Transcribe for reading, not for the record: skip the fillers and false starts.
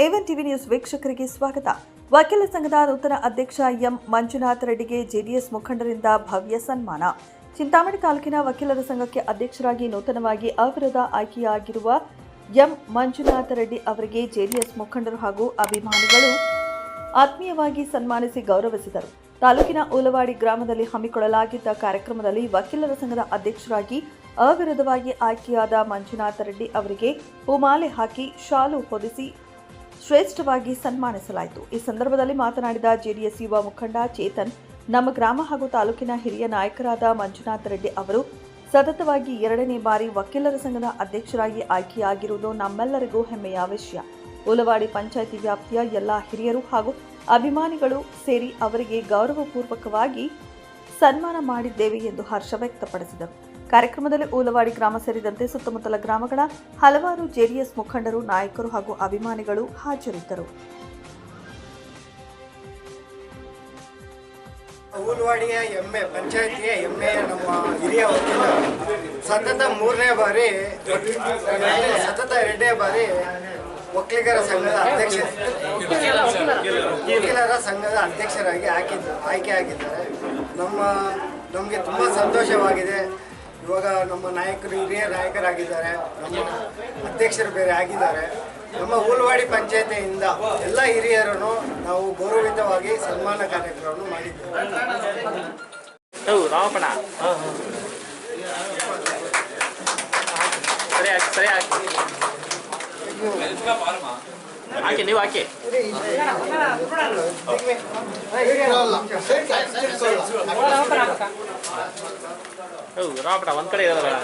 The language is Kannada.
A1 ಟಿವಿ ನ್ಯೂಸ್ ವೀಕ್ಷಕರಿಗೆ ಸ್ವಾಗತ. ವಕೀಲ ಸಂಘದ ನೂತನ ಅಧ್ಯಕ್ಷ ಎಂ ಮಂಜುನಾಥ ರೆಡ್ಡಿಗೆ ಜೆಡಿಎಸ್ ಮುಖಂಡರಿಂದ ಭವ್ಯ ಸನ್ಮಾನ. ಚಿಂತಾಮಣಿ ತಾಲೂಕಿನ ವಕೀಲರ ಸಂಘಕ್ಕೆ ಅಧ್ಯಕ್ಷರಾಗಿ ನೂತನವಾಗಿ ಅವಿರೋಧ ಆಯ್ಕೆಯಾಗಿರುವ ಎಂ ಮಂಜುನಾಥ ರೆಡ್ಡಿ ಅವರಿಗೆ ಜೆಡಿಎಸ್ ಮುಖಂಡರು ಹಾಗೂ ಅಭಿಮಾನಿಗಳು ಆತ್ಮೀಯವಾಗಿ ಸನ್ಮಾನಿಸಿ ಗೌರವಿಸಿದರು. ತಾಲೂಕಿನ ಊಲವಾಡಿ ಗ್ರಾಮದಲ್ಲಿ ಹಮ್ಮಿಕೊಳ್ಳಲಾಗಿದ್ದ ಕಾರ್ಯಕ್ರಮದಲ್ಲಿ ವಕೀಲರ ಸಂಘದ ಅಧ್ಯಕ್ಷರಾಗಿ ಅವಿರೋಧವಾಗಿ ಆಯ್ಕೆಯಾದ ಮಂಜುನಾಥ ರೆಡ್ಡಿ ಅವರಿಗೆ ಹೂಮಾಲೆ ಹಾಕಿ ಶಾಲು ಹೊದಿಸಿ ಶ್ರೇಷ್ಠವಾಗಿ ಸನ್ಮಾನಿಸಲಾಯಿತು. ಈ ಸಂದರ್ಭದಲ್ಲಿ ಮಾತನಾಡಿದ ಜೆಡಿಎಸ್ ಯುವ ಮುಖಂಡ ಚೇತನ್, ನಮ್ಮ ಗ್ರಾಮ ಹಾಗೂ ತಾಲೂಕಿನ ಹಿರಿಯ ನಾಯಕರಾದ ಮಂಜುನಾಥ ರೆಡ್ಡಿ ಅವರು ಸತತವಾಗಿ 2ನೇ ಬಾರಿ ವಕೀಲರ ಸಂಘದ ಅಧ್ಯಕ್ಷರಾಗಿ ಆಯ್ಕೆಯಾಗಿರುವುದು ನಮ್ಮೆಲ್ಲರಿಗೂ ಹೆಮ್ಮೆಯ ವಿಷಯ. ಊಲವಾಡಿ ಪಂಚಾಯಿತಿ ವ್ಯಾಪ್ತಿಯ ಎಲ್ಲ ಹಿರಿಯರು ಹಾಗೂ ಅಭಿಮಾನಿಗಳು ಸೇರಿ ಅವರಿಗೆ ಗೌರವಪೂರ್ವಕವಾಗಿ ಸನ್ಮಾನ ಮಾಡಿದ್ದೇವೆ ಎಂದು ಹರ್ಷ ವ್ಯಕ್ತಪಡಿಸಿದರು. ಕಾರ್ಯಕ್ರಮದಲ್ಲಿ ಊಲವಾಡಿ ಗ್ರಾಮ ಸೇರಿದಂತೆ ಸುತ್ತಮುತ್ತಲ ಗ್ರಾಮಗಳ ಹಲವಾರು ಜೆಡಿಎಸ್ ಮುಖಂಡರು, ನಾಯಕರು ಹಾಗೂ ಅಭಿಮಾನಿಗಳು ಹಾಜರಿದ್ದರು. ಊಲವಾಡಿಯ ಹೆಮ್ಮೆ, ಪಂಚಾಯಿತಿಯ ಹೆಮ್ಮೆಯ ನಮ್ಮ ಹಿರಿಯ ವಕೀಲ ಸತತ 2ನೇ ಬಾರಿ ವಕೀಲರ ಸಂಘದ ಅಧ್ಯಕ್ಷರಾಗಿ ಆಯ್ಕೆಯಾಗಿದ್ದಾರೆ. ನಮಗೆ ತುಂಬ ಸಂತೋಷವಾಗಿದೆ. ಇವಾಗ ನಮ್ಮ ನಾಯಕರು ಹಿರಿಯ ನಾಯಕರಾಗಿದ್ದಾರೆ, ನಮ್ಮ ಅಧ್ಯಕ್ಷರು ಬೇರೆ ಆಗಿದ್ದಾರೆ. ನಮ್ಮ ಊಲವಾಡಿ ಪಂಚಾಯತಿಯಿಂದ ಎಲ್ಲ ಹಿರಿಯರನ್ನು ನಾವು ಗೌರವಿತವಾಗಿ ಸನ್ಮಾನ ಕಾರ್ಯಕ್ರಮವನ್ನು ಮಾಡಿದ್ದೇವೆ. ನೀವು ಹಾಕಿ ರಾಪಟ ಒಂದ್ ಕಡೆ ಇರೋದಲ್ಲ.